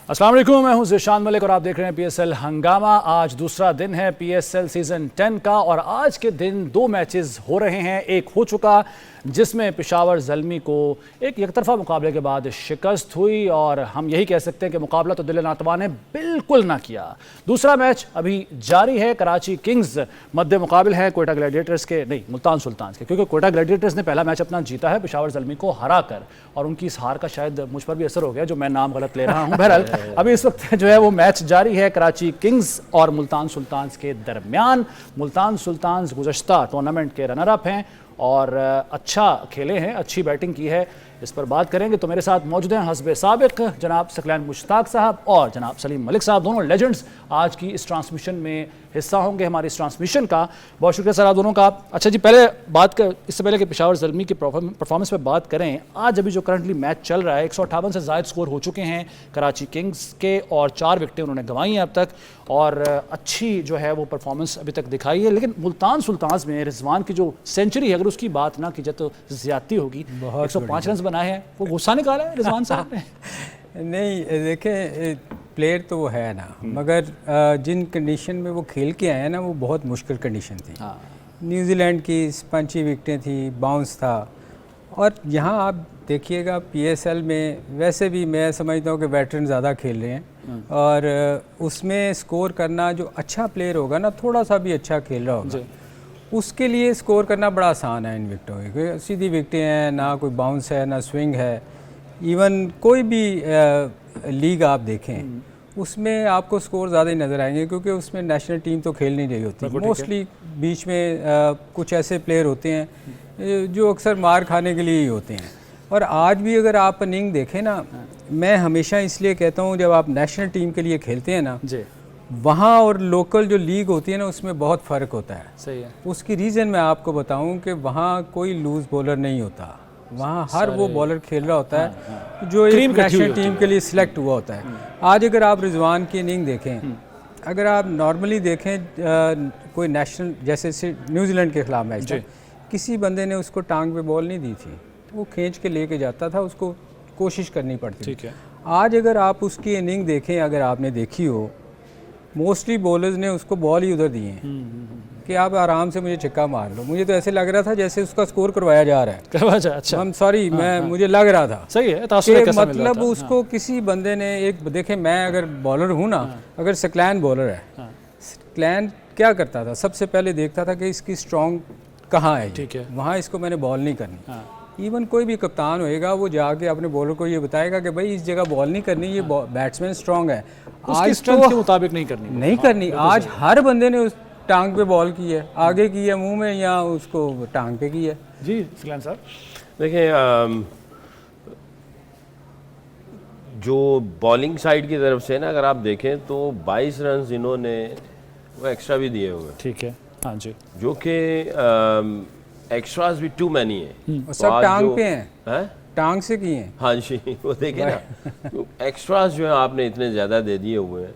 अस्सलाम वालेकुम, मैं हूं ज़िशान मलिक और आप देख रहे हैं पीएसएल हंगामा। आज दूसरा दिन है पीएसएल सीज़न 10 का और आज के दिन दो मैचेस हो रहे हैं। एक हो चुका जिसमें पेशावर ज़ल्मी को एक एकतरफा मुकाबले के बाद शिकस्त हुई और हम यही कह सकते हैं कि मुकाबला तो दिल नातवा ने बिल्कुल ना किया। दूसरा मैच अभी जारी है। कराची किंग्स मद्दे मुकाबिल है कोयटा ग्लैडिएटर्स के, नहीं मुल्तान सुल्तान्स के, क्योंकि कोयटा ग्लैडिएटर्स ने पहला मैच अपना जीता है पेशावर ज़ल्मी को हरा कर और उनकी इस हार का शायद मुझ पर भी असर हो गया जो मैं नाम गलत ले रहा हूँ। बहरहाल अभी इस वक्त जो है वो मैच जारी है कराची किंग्स और मुल्तान सुल्तान्स के दरमियान। मुल्तान सुल्तान्स गुज़श्ता टूर्नामेंट के रनर अप हैं और अच्छा खेले हैं, अच्छी बैटिंग की है। इस पर बात करेंगे तो मेरे साथ मौजूद हैं हस्बे साबिक जनाब सकलैन मुश्ताक साहब और जनाब सलीम मलिक साहब, दोनों लेजेंड्स आज की इस ट्रांसमिशन में हिस्सा होंगे हमारी इस ट्रांसमिशन का। बहुत शुक्रिया सर आप दोनों का। अच्छा जी, पहले बात कर इससे पहले कि पेशावर ज़ल्मी की परफॉर्मेंस पे बात करें, आज अभी जो करंटली मैच चल रहा है 158 से ज़ायद स्कोर हो चुके हैं कराची किंग्स के और 4 विकेटें उन्होंने गंवाई हैं अब तक और अच्छी जो है वो परफॉर्मेंस अभी तक दिखाई है। लेकिन मुल्तान सुल्तान्स में रिजवान की जो सेंचुरी है अगर उसकी बात ना की जाए तो ज्यादती होगी। 105 रन बनाए हैं, वो गुस्सा निकाला है रिजवान साहब ने? नहीं देखें, प्लेयर तो वो है ना, मगर जिन कंडीशन में वो खेल के आए हैं ना वो बहुत मुश्किल कंडीशन थी। न्यूजीलैंड की स्पंची विकेटें थी, बाउंस था और यहाँ आप देखिएगा पीएसएल में वैसे भी मैं समझता हूँ कि वेटरन ज़्यादा खेल रहे हैं और उसमें स्कोर करना जो अच्छा प्लेयर होगा ना, थोड़ा सा भी अच्छा खेल रहा होगा उसके लिए स्कोर करना बड़ा आसान है इन विकेटों में। सीधी विकेटें हैं, ना कोई बाउंस है ना स्विंग है। इवन कोई भी लीग आप देखें उसमें आपको स्कोर ज़्यादा ही नज़र आएंगे क्योंकि उसमें नेशनल टीम तो खेल नहीं रही होती। मोस्टली बीच में कुछ ऐसे प्लेयर होते हैं जो अक्सर मार खाने के लिए ही होते हैं। और आज भी अगर आप इनिंग देखें ना, मैं हमेशा इसलिए कहता हूँ जब आप नेशनल टीम के लिए खेलते हैं ना वहाँ और लोकल जो लीग होती है ना उसमें बहुत फ़र्क होता है। सही है। उसकी रीज़न मैं आपको बताऊं कि वहाँ कोई लूज़ बॉलर नहीं होता, वहाँ हर वो बॉलर खेल रहा होता है जो एक नेशनल टीम के लिए सिलेक्ट हुआ होता है। आज अगर आप रिजवान की इनिंग देखें, अगर आप नॉर्मली देखें कोई नेशनल जैसे न्यूजीलैंड के खिलाफ मैच था, किसी बंदे ने उसको टांग पे बॉल नहीं दी थी, वो खींच के लेके जाता था, उसको कोशिश करनी पड़ती थी। आज अगर आप उसकी इनिंग देखें, अगर आपने देखी हो, मोस्टली बॉलर्स ने उसको बॉल ही उधर दिए हैं कि आप आराम से मुझे छक्का मार लो। मुझे तो ऐसे लग रहा था जैसे उसका स्कोर करवाया जा रहा है। अच्छा, हम सॉरी, मुझे लग रहा था सही है कि मतलब उसको किसी बंदे ने एक देखे, मैं अगर बॉलर हूँ ना, अगर सकलैन बॉलर है, सकलैन क्या करता था, सबसे पहले देखता था कि इसकी स्ट्रॉन्ग कहाँ है, ठीक है, वहाँ इसको मैंने बॉल नहीं करनी। इवन कोई भी कप्तान होएगा वो जाके अपने बॉलर को ये बताएगा कि भाई इस जगह बॉल नहीं करनी, ये बैट्समैन स्ट्रांग है, उसकी स्ट्रेंथ के मुताबिक नहीं करनी। आज हर बंदे ने उस टांग पे बॉल की है, आगे की है, मुंह में, या उसको टांग पे की है। जी सकलैन साहब देखिए, जो बॉलिंग साइड की तरफ से ना अगर आप देखें तो 22 रन इन्होंने वो एक्स्ट्रा भी दिए हुए, ठीक है, हाँ जी, जो कि एक्स्ट्राज भी टू मैनी है, तो सब टांग पे हैं, टांग से किए हैं। हाँ जी, वो देखे ना एक्स्ट्राज जो है आपने इतने ज़्यादा दे दिए हुए हैं।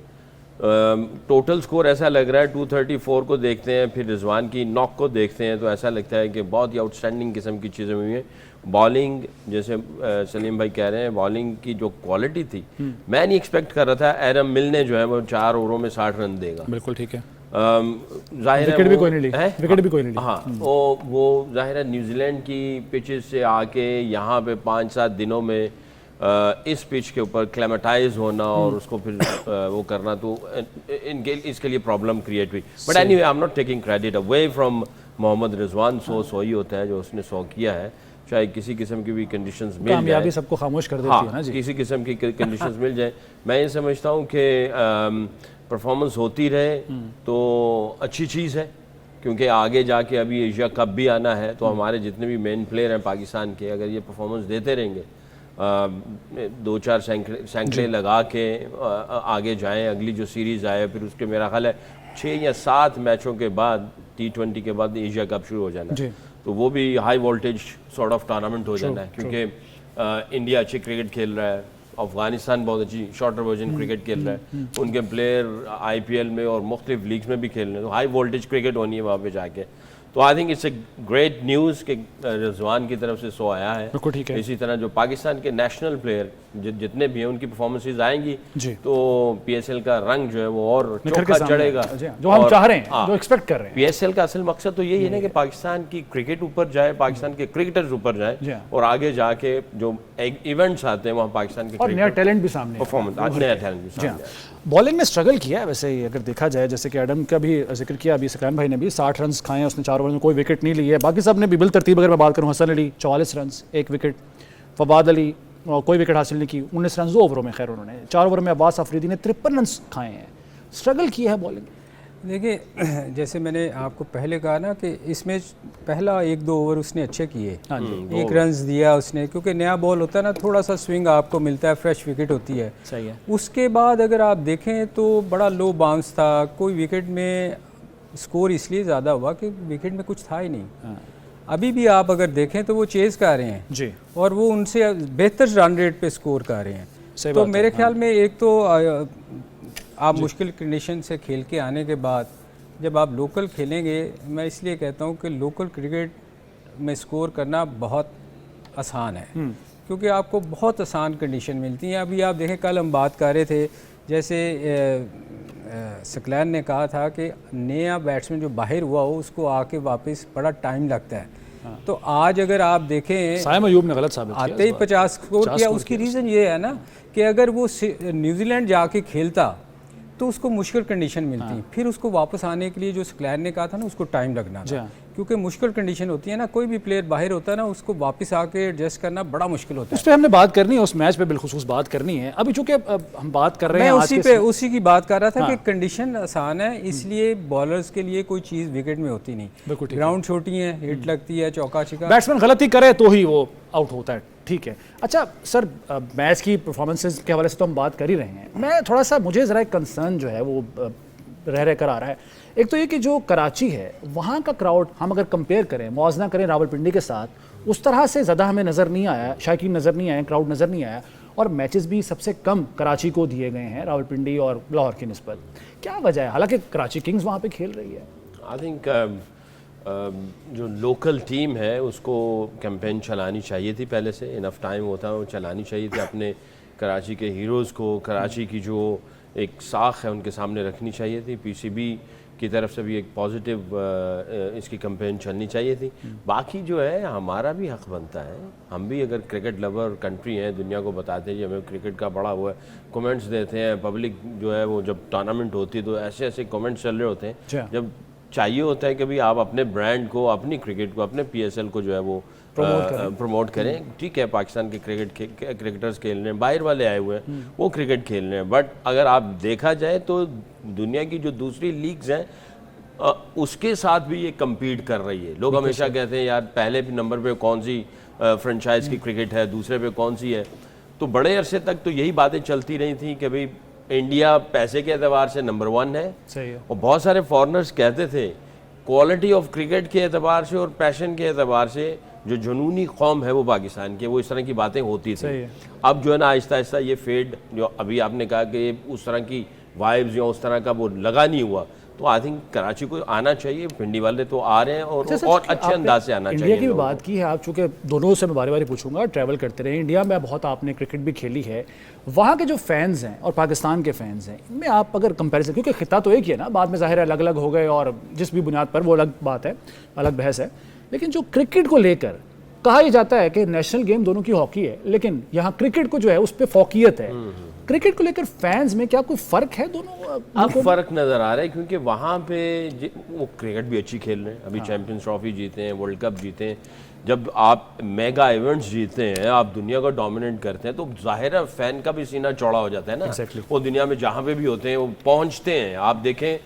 टोटल स्कोर ऐसा लग रहा है 234 को देखते हैं, फिर रिजवान की नॉक को देखते हैं तो ऐसा लगता है कि बहुत ही आउटस्टैंडिंग किस्म की चीज़ें हुई हैं। बॉलिंग जैसे सलीम भाई कह रहे हैं, बॉलिंग की जो क्वालिटी थी मैं नहीं एक्सपेक्ट कर रहा था एरम मिल ने जो है वो 4 ओवरों में 60 रन देगा। बिल्कुल ठीक है, जाहिर है विकेट भी कोई नहीं ली, विकेट भी कोई नहीं ली। हाँ, वो जाहिर है न्यूजीलैंड की पिचेस से आके यहाँ पे 5-7 दिनों में इस पिच के ऊपर क्लेमेटाइज होना और उसको फिर वो करना, तो इसके लिए प्रॉब्लम क्रिएट हुई। But anyway, I am not taking credit away from Mohammad Rizwan. So ही होता है जो उसने 100 किया है, चाहे किसी किस्म की भी कंडीशंस मिल जाए, कामयाबी सबको खामोश कर देती है ना जी। किसी किस्म की कंडीशंस मिल जाए, मैं ये समझता हूँ कि परफॉर्मेंस होती रहे तो अच्छी चीज़ है, क्योंकि आगे जाके अभी एशिया कप भी आना है, तो हमारे जितने भी मेन प्लेयर हैं पाकिस्तान के, अगर ये परफॉर्मेंस देते रहेंगे, 2-4 सैंकड़े लगा के आगे जाएं, अगली जो सीरीज़ आए, फिर उसके मेरा ख्याल है 6 या 7 मैचों के बाद T20 के बाद एशिया कप शुरू हो जाना है, तो वो भी high voltage sort of tournament हो जाना है, क्योंकि इंडिया अच्छी क्रिकेट खेल रहा है, अफगानिस्तान बहुत अच्छी शॉर्टर वर्जन क्रिकेट खेल रहा है, उनके प्लेयर IPL में और मुख्तलिफ लीग्स में भी खेल रहे हैं, तो हाई वोल्टेज क्रिकेट होनी है वहाँ पे जाके। तो I think it's a great news कि रिजवान की तरफ से 100 आया है। बिल्कुल ठीक है। इसी तरह जो पाकिस्तान के नेशनल प्लेयर जितने भी हैं उनकी परफॉर्मेंसेज आएंगी जी। तो पीएसएल का रंग जो है वो और निखर के चौका सामने चढ़ेगा, जी हाँ, जो हम चाह रहे हैं, हाँ, जो एक्सपेक्ट कर रहे हैं। पीएसएल का असल मकसद तो यही है ना कि पाकिस्तान की क्रिकेट ऊपर जाए, पाकिस्तान के क्रिकेटर्स ऊपर जी जाए हाँ। और आगे जाके जो इवेंट्स आते हैं वहाँ पाकिस्तान के और नया टैलेंट भी सामने है। परफॉर्मेंस नया टैलेंट भी जी हाँ, सामने आए। बॉलिंग में स्ट्रगल किया है वैसे ही अगर देखा जाए, जैसे कि एडम का भी जिक्र किया अभी, सकलैन भाई ने भी 60 रन खाए हैं उसने 4 ओवर में, कोई विकेट नहीं ली है। बाकी सब ने भी बिलतरतीब अगर मैं बात करूँ, हसन अली 44 रन 1 विकेट, फवाद अली कोई विकेट हासिल नहीं की, 19 रन 2 ओवरों में, खैर उन्होंने 4 ओवर में अब्बास अफरीदी ने 53 रन खाए हैं। स्ट्रगल किया है बॉलिंग। देखिए जैसे मैंने आपको पहले कहा ना कि इसमें पहला 1-2 ओवर उसने अच्छे किए, हाँ जी, 1 रन दिया उसने, क्योंकि नया बॉल होता है ना, थोड़ा सा स्विंग आपको मिलता है, फ्रेश विकेट होती है। सही है। उसके बाद अगर आप देखें तो बड़ा लो बाउंस था, कोई विकेट में स्कोर इसलिए ज़्यादा हुआ कि विकेट में कुछ था ही नहीं। हाँ। अभी भी आप अगर देखें तो वो चेज़ कर रहे हैं जी, और वो उनसे बेहतर रन रेट पे स्कोर कर रहे हैं। सही तो बात है, मेरे हाँ। ख्याल में एक तो आप मुश्किल कंडीशन से खेल के आने के बाद जब आप लोकल खेलेंगे, मैं इसलिए कहता हूँ कि लोकल क्रिकेट में स्कोर करना बहुत आसान है, क्योंकि आपको बहुत आसान कंडीशन मिलती हैं। अभी आप देखें, कल हम बात कर रहे थे, जैसे सकलैन ने कहा था कि नया बैट्समैन जो बाहर हुआ हो उसको आके वापस बड़ा टाइम लगता है। तो आज अगर आप देखें, साइम अयूब ने गलत साबित किया आते ही 50 स्कोर 50 किया। स्कोर उसकी किया। रीज़न ये है ना कि अगर वो न्यूजीलैंड जाके खेलता तो उसको मुश्किल कंडीशन मिलती, फिर उसको वापस आने के लिए जो सकलैन ने कहा था ना, उसको टाइम लगना जी था, हाँ। क्योंकि मुश्किल कंडीशन होती है ना, कोई भी प्लेयर बाहर होता है ना, उसको वापस आके एडजस्ट करना बड़ा मुश्किल होता उस है। पर हमने बात करनी है, उस मैच पे बिलखुसूस बात करनी है। अभी चूंकि हम बात कर रहे मैं हैं आज उसी की बात कर रहा था हाँ। कि कंडीशन आसान है, इसलिए बॉलर्स के लिए कोई चीज़ विकेट में होती नहीं। बिल्कुल ठीक है। ग्राउंड छोटी है, हिट लगती है, चौका छिका। बैट्समैन गलती करे तो ही वो आउट होता है, ठीक है। अच्छा सर, मैच की परफॉर्मेंसेज के हवाले से तो हम बात कर ही रहे हैं। मैं थोड़ा सा, मुझे ज़रा एक कंसर्न जो है वो रह कर आ रहा है। एक तो ये कि जो कराची है वहाँ का क्राउड, हम अगर कंपेयर करें, मुआवजा करें रावलपिंडी के साथ, उस तरह से ज़्यादा हमें नज़र नहीं आया, शायकीन नज़र नहीं आए, क्राउड नज़र नहीं आया, और मैचेस भी सबसे कम कराची को दिए गए हैं रावलपिंडी और लाहौर की निस्बत। क्या वजह है? हालांकि कराची किंग्स वहाँ पे खेल रही है। आई थिंक जो लोकल टीम है उसको कैंपेन चलानी चाहिए थी पहले से, इनफ टाइम होता वो चलानी चाहिए थी। अपने कराची के हीरोज़ को, कराची की जो एक साख है उनके सामने रखनी चाहिए थी। पीसीबी की तरफ से भी एक पॉजिटिव इसकी कैंपेन चलनी चाहिए थी। बाकी जो है हमारा भी हक़ बनता है, हम भी अगर क्रिकेट लवर कंट्री हैं, दुनिया को बताते हैं कि हमें क्रिकेट का बड़ा हुआ है, कमेंट्स देते हैं। पब्लिक जो है वो जब टूर्नामेंट होती है तो ऐसे ऐसे कमेंट्स चल रहे होते हैं, जब चाहिए होता है कि भाई आप अपने ब्रांड को, अपनी क्रिकेट को, अपने पीएसएल को जो है वो प्रमोट करें। ठीक है, पाकिस्तान के क्रिकेटर्स खेल रहे हैं, बाहर वाले आए हुए हैं वो क्रिकेट खेल रहे हैं, बट अगर आप देखा जाए तो दुनिया की जो दूसरी लीग्स हैं उसके साथ भी ये कम्पीट कर रही है। लोग हमेशा कहते हैं यार पहले नंबर पे कौन सी फ्रेंचाइज की क्रिकेट है, दूसरे पे कौन सी है। तो बड़े अरसे तक तो यही बातें चलती रही थी कि भाई इंडिया पैसे के एतबार से नंबर 1 है। सही है। और बहुत सारे फॉरेनर्स कहते थे क्वालिटी ऑफ क्रिकेट के एतबार से और पैशन के एतबार से जो जुनूनी कौम है वो पाकिस्तान की, वो इस तरह की बातें होती थी। अब जो है ना आहिस्ता आहिस्ता ये फेड, जो अभी आपने कहा कि उस तरह की वाइब्स या उस तरह का वो लगा नहीं हुआ, तो आई थिंक कराची को आना चाहिए। पिंडी वाले तो आ रहे हैं और अच्छे अंदाज से आना चाहिए। इंडिया की भी बात की है आप, चूँकि दोनों से मैं बारी बारी पूछूंगा, ट्रैवल करते रहे इंडिया में, बहुत आपने क्रिकेट भी खेली है, वहाँ के जो फैंस हैं और पाकिस्तान के फैंस हैं, इनमें आप अगर कंपैरिजन, क्योंकि खिता तो एक ही है ना, बाद में ज़ाहिर है अलग अलग हो गए और जिस भी बुनियाद पर वो अलग बात है, अलग बहस है, लेकिन जो क्रिकेट को लेकर कहा यह जाता है कि नेशनल गेम दोनों की हॉकी है, लेकिन यहाँ क्रिकेट को जो है उस पर फोकियत है। क्रिकेट को लेकर फैंस में क्या कोई फ़र्क है दोनों? अब फ़र्क नज़र आ रहा है, क्योंकि वहाँ पे वो क्रिकेट भी अच्छी खेल रहे हैं। अभी चैंपियंस ट्रॉफी जीते हैं, वर्ल्ड कप जीते हैं। जब आप मेगा इवेंट्स जीतते हैं, आप दुनिया को डोमिनेट करते हैं, तो जाहिर है फ़ैन का भी सीना चौड़ा हो जाता है ना। वो दुनिया में जहाँ पे भी होते हैं वो पहुँचते हैं। आप देखें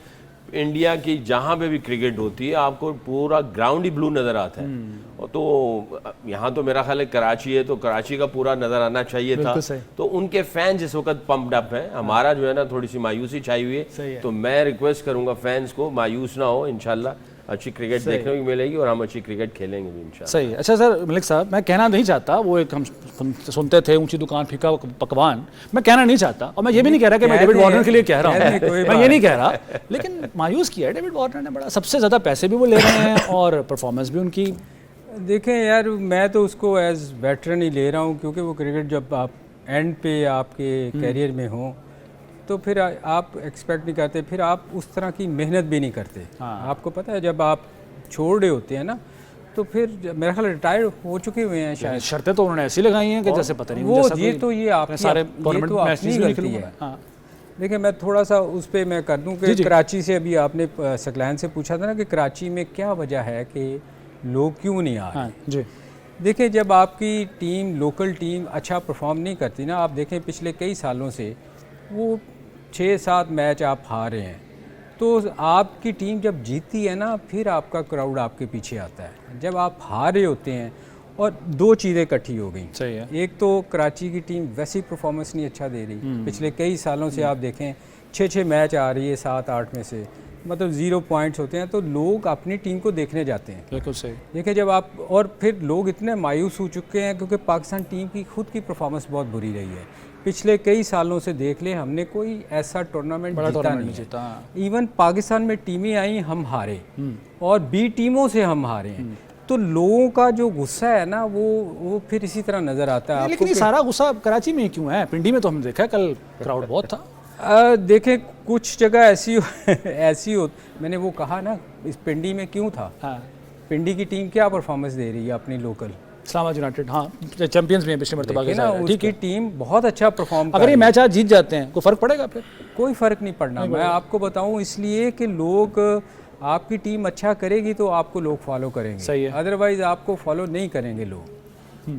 इंडिया की जहाँ पे भी क्रिकेट होती है आपको पूरा ग्राउंड ही ब्लू नज़र आता है। तो यहाँ तो मेरा ख्याल है कराची है, तो कराची का पूरा नज़र आना चाहिए था। तो उनके फैंस इस वक्त पम्प्ड अप हैं। हमारा जो है ना थोड़ी सी मायूसी छाई हुई है। तो मैं रिक्वेस्ट करूँगा फैंस को मायूस ना हो, इंशाल्लाह अच्छी क्रिकेट देखने को मिलेगी और हम अच्छी क्रिकेट खेलेंगे भी इंशाल्लाह। सही है। अच्छा सर मलिक साहब, मैं कहना नहीं चाहता, वो एक हम सुनते थे ऊंची दुकान फीका पकवान, मैं कहना नहीं चाहता, और मैं ये भी नहीं कह रहा कि मैं डेविड वार्नर के लिए कह रहा हूँ, मैं ये नहीं कह रहा, लेकिन मायूस किया है डेविड वार्नर ने बड़ा। सबसे ज़्यादा पैसे भी वो ले रहे हैं और परफॉर्मेंस भी उनकी। देखें यार, मैं तो उसको एज वेटरन ही ले रहा हूँ, क्योंकि वो क्रिकेट जब आप एंड पे आपके करियर में हो तो फिर आप एक्सपेक्ट नहीं करते, फिर आप उस तरह की मेहनत भी नहीं करते। आपको पता है जब आप छोड़ रहे होते हैं ना, तो फिर मेरा ख्याल रिटायर हो चुके हुए हैं शायद। शर्तें तो उन्होंने ऐसी लगाई हैं कि जैसे पता नहीं वो ये तो ये आपकी सारे टूर्नामेंट मैच गलती है। देखिए मैं थोड़ा सा उस पर मैं कर दूं कि कराची से, अभी आपने सकलैन से पूछा था ना कि कराची में क्या वजह है कि लोग क्यों नहीं आ रहे। जी देखिए, जब आपकी टीम, लोकल टीम अच्छा परफॉर्म नहीं करती ना, आप देखें पिछले कई सालों से वो 6-7 मैच आप हार रहे हैं, तो आपकी टीम जब जीतती है ना, फिर आपका क्राउड आपके पीछे आता है। जब आप हार रहे होते हैं, और दो चीज़ें इकट्ठी हो गई। सही है। एक तो कराची की टीम वैसी परफॉर्मेंस नहीं अच्छा दे रही, पिछले कई सालों से आप देखें 6-6 मैच आ रही है 7-8 में से, मतलब 0 पॉइंट्स होते हैं, तो लोग अपनी टीम को देखने जाते हैं। बिल्कुल सही। देखिए जब आप, और फिर लोग इतने मायूस हो चुके हैं क्योंकि पाकिस्तान टीम की खुद की परफॉर्मेंस बहुत बुरी रही है। पिछले कई सालों से देख ले, हमने कोई ऐसा टूर्नामेंट जीता नहीं जीता। इवन पाकिस्तान में टीमें आई, हम हारे, और बी टीमों से हम हारे हैं। तो लोगों का जो गुस्सा है ना, वो फिर इसी तरह नज़र आता है। लेकिन ये सारा गुस्सा कराची में क्यों है? पिंडी में तो हमने देखा कल क्राउड बहुत था। देखें कुछ जगह ऐसी हो, मैंने वो कहा ना, इस पिंडी में क्यों था। पिंडी की टीम क्या परफॉर्मेंस दे रही है अपनी लोकल? इस्लामाबाद यूनाइटेड, हाँ चैंपियंस में पिछले मरतबा के ना, उसकी टीम बहुत अच्छा परफॉर्म। अगर ये मैच आज जीत जाते हैं, कोई फ़र्क पड़ेगा? फिर कोई फ़र्क नहीं पड़ना। मैं आपको बताऊं, इसलिए कि लोग, आपकी टीम अच्छा करेगी तो आपको लोग फॉलो करेंगे। सही है। अदरवाइज़ आपको फॉलो नहीं करेंगे लोग।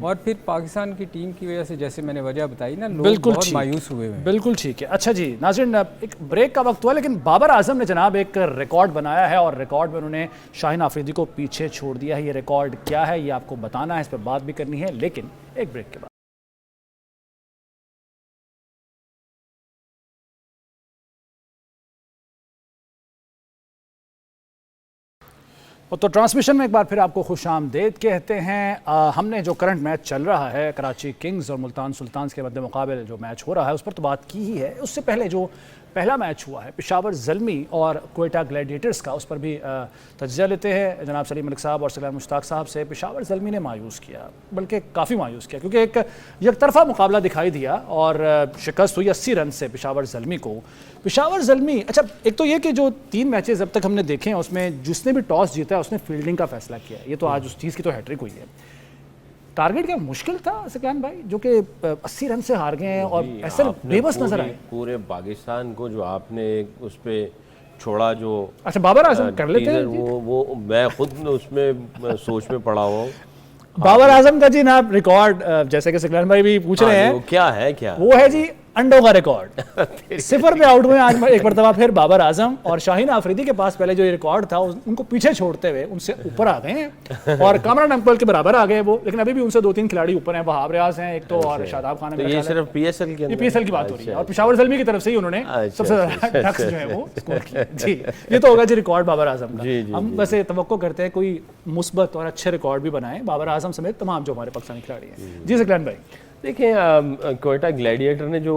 और फिर पाकिस्तान की टीम की वजह से, जैसे मैंने वजह बताई ना, लोग बहुत मायूस हुए हैं। बिल्कुल ठीक है। अच्छा जी नाज़रीन, एक ब्रेक का वक्त हुआ, लेकिन बाबर आजम ने जनाब एक रिकॉर्ड बनाया है, और रिकॉर्ड में उन्होंने शाहीन आफरीदी को पीछे छोड़ दिया है। ये रिकॉर्ड क्या है ये आपको बताना है, इस पर बात भी करनी है, लेकिन एक ब्रेक के बाद। तो ट्रांसमिशन में एक बार फिर आपको खुशामदीद कहते हैं। हमने जो करंट मैच चल रहा है कराची किंग्स और मुल्तान सुल्तान्स के मध्य मुकाबले जो मैच हो रहा है, उस पर तो बात की ही है। उससे पहले जो पहला मैच हुआ है पेशावर ज़ल्मी और क्वेटा ग्लैडिएटर्स का, उस पर भी तज्ज़िया लेते हैं जनाब सलीम मलिक साहब और सकलैन मुश्ताक साहब से। पेशावर ज़ल्मी ने मायूस किया, बल्कि काफ़ी मायूस किया, क्योंकि एक यकतरफा मुकाबला दिखाई दिया और शिकस्त हुई 80 रन से पेशावर ज़ल्मी को। पेशावर ज़ल्मी, अच्छा एक तो ये कि जो 3 मैचेस अब तक हमने देखे हैं, उसमें जिसने भी टॉस जीता है उसने फील्डिंग का फैसला किया है। ये तो आज उस चीज़ की तो हैट्रिक हुई है। टारगेट क्या मुश्किल था सकलैन भाई, जो कि 80 रन से हार गए हैं और ऐसे बेबस नजर आए पूरे पाकिस्तान को? जो आपने उस पर छोड़ा, जो अच्छा बाबर आजम कर लेते हैं, वो मैं खुद उसमें सोच में पड़ा हुआ हूँ। बाबर आजम का जी ना रिकॉर्ड, जैसे कि सकलैन भाई भी पूछ रहे हैं, वो क्या है? क्या वो है जी अंडों का रिकॉर्ड। 0 पे आउट हुए आज एक मरतबा फिर बाबर आजम, और शाहीन आफरीदी के पास पहले जो ये रिकॉर्ड था उनको पीछे छोड़ते हुए उनसे ऊपर आ गए हैं, और कामरान अंकल के बराबर आ गए वो, लेकिन अभी भी उनसे 2-3 खिलाड़ी ऊपर हैं। वहाब रियाज हैं एक तो, और शादाब खान। तो ये सिर्फ पीएसएल की, ये पीएसएल की बात हो रही है, और पेशावर ज़ल्मी की तरफ से ही उन्होंने सबसे ज्यादा रन्स जो है वो स्कोर किए। जी ये तो होगा जी रिकॉर्ड बाबर आजम का। हम वैसे तवक्को करते हैं कोई मुस्बत और अच्छे रिकॉर्ड भी बनाए बाबर आजम समेत तमाम जो हमारे पाकिस्तानी खिलाड़ी हैं। जी सकलैन भाई, देखिए क्वेटा ग्लैडिएटर ने जो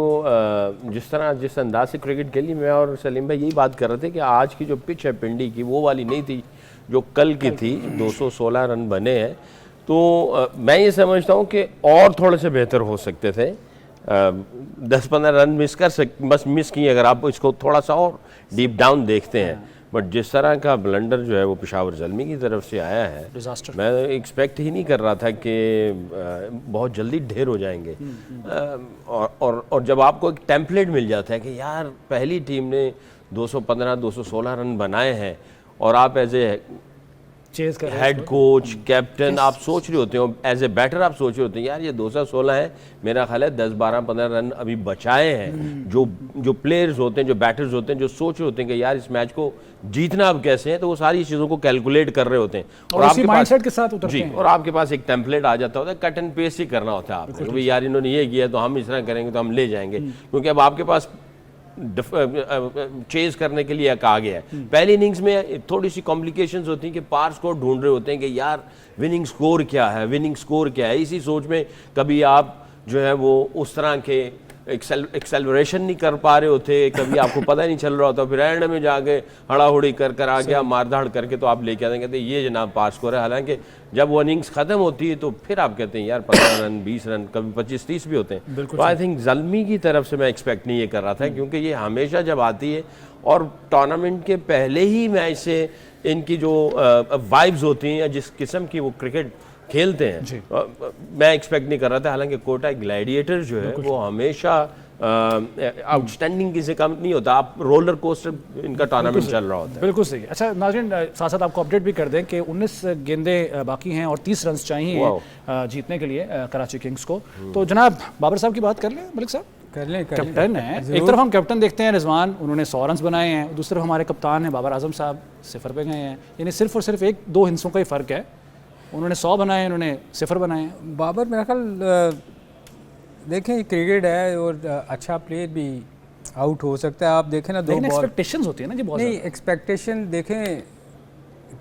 जिस अंदाज से क्रिकेट खेली, मैं और सलीम भाई यही बात कर रहे थे कि आज की जो पिच है पिंडी की, वो वाली नहीं थी जो कल की थी। 216 रन बने हैं, तो मैं ये समझता हूँ कि और थोड़े से बेहतर हो सकते थे। 10-15 रन बस मिस किए अगर आप इसको थोड़ा सा और डीप डाउन देखते हैं। बट जिस तरह का ब्लंडर जो है वो पेशावर ज़ल्मी की तरफ से आया है, डिजास्टर, मैं एक्सपेक्ट ही नहीं कर रहा था कि बहुत जल्दी ढेर हो जाएंगे। और जब आपको एक टेम्पलेट मिल जाता है कि यार पहली टीम ने 215-216 रन बनाए हैं, और आप as a head coach, captain, आप सोच रहे होते हो, एज ए बैटर आप सोच रहे होते हैं यार ये 216 है, मेरा ख्याल है 10-12-15 रन अभी बचाए हैं। जो प्लेयर्स होते हैं, जो बैटर्स होते हैं, जो सोच रहे होते हैं कि यार इस मैच को जीतना अब कैसे है, तो वो सारी चीज़ों को कैलकुलेट कर रहे होते हैं, और आपके माइंडसेट के साथ उतरते हैं। और आपके पास एक टेम्पलेट आ जाता होता है, कट एंड पेस्ट ही करना होता है आपको, यार इन्होंने ये किया तो हम इस तरह करेंगे तो हम ले जाएंगे, क्योंकि अब आपके पास चेज करने के लिए कहा गया है। पहली इनिंग्स में थोड़ी सी कॉम्प्लिकेशंस होती हैं कि पार स्कोर ढूंढ रहे होते हैं कि यार विनिंग स्कोर क्या है, विनिंग स्कोर क्या है। इसी सोच में कभी आप जो है वो उस तरह के एक्सेलरेशन नहीं कर पा रहे होते, कभी आपको पता ही नहीं चल रहा होता, फिर एंड में जाके हड़ाहुड़ी कर आ गया मारधाड़ करके तो आप लेके आते हैं, कहते हैं ये जनाब पास स्कोर है। हालांकि जब वो इनिंग्स खत्म होती है तो फिर आप कहते हैं यार 15 रन 20 रन कभी 25-30 भी होते हैं। तो आई थिंक ज़ल्मी की तरफ से मैं एक्सपेक्ट नहीं ये कर रहा था, क्योंकि ये हमेशा जब आती है और टूर्नामेंट के पहले ही मैच से इनकी जो वाइब्स होती हैं या जिस किस्म की वो क्रिकेट खेलते हैं, मैं एक्सपेक्ट नहीं कर रहा था। हालांकि कोटा ग्लैडिएटर जो है वो हमेशा आउटस्टैंडिंग किसी कम नहीं होता, आप रोलर कोस्टर इनका टूर्नामेंट चल रहा होता है। बिल्कुल सही। अच्छा नाज़रीन, साथ साथ आपको अपडेट भी कर दें कि 19 गेंदें बाकी हैं और 30 रन चाहिए जीतने के लिए कराची किंग्स को। तो जनाब बाबर साहब की बात कर लें, मलिक साहब कर लें कैप्टन है। एक तरफ हम कैप्टन देखते हैं रिजवान, उन्होंने 100 रन बनाए हैं, दूसरी तरफ हमारे कप्तान हैं बाबर आजम साहब 0 पे गए हैं। यानी सिर्फ और सिर्फ 1-2 हिस्सों का ही फ़र्क है, उन्होंने 100 बनाए, उन्होंने 0 बनाए हैं। बाबर मेरा ख्याल देखें क्रिकेट है और अच्छा प्लेयर भी आउट हो सकता है। आप देखें ना, 2 बॉल एक्सपेक्टेशंस होती है ना जी बहुत नहीं, एक्सपेक्टेशन देखें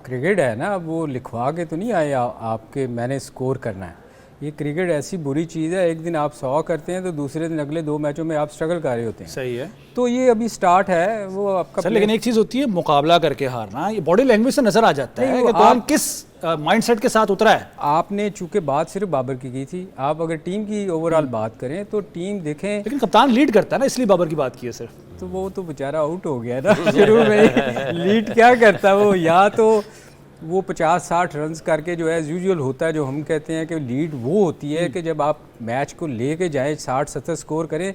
क्रिकेट है ना, वो लिखवा के तो नहीं आए आपके मैंने स्कोर करना है। ये क्रिकेट ऐसी बुरी चीज़ है, एक दिन आप 100 करते हैं तो दूसरे दिन अगले 2 मैचों में आप स्ट्रगल कर रहे होते हैं। सही है। तो ये अभी स्टार्ट है वो आपका सर, लेकिन एक चीज़ होती है मुकाबला करके हारना, ये बॉडी लैंग्वेज से नजर आ जाता है कि कौन किस माइंडसेट के साथ उतरा है। आपने चूंकि बात सिर्फ बाबर की थी, आप अगर टीम की ओवरऑल बात करें तो टीम देखें, लेकिन कप्तान लीड करता है ना, इसलिए बाबर की बात की है सिर्फ। तो वो तो बेचारा आउट हो गया ना शुरू में। लीड क्या करता है वो, या तो वो 50-60 रन करके जो एज यूजुअल होता है, जो हम कहते हैं कि लीड वो होती है कि जब आप मैच को लेके जाएं 60-70 स्कोर करें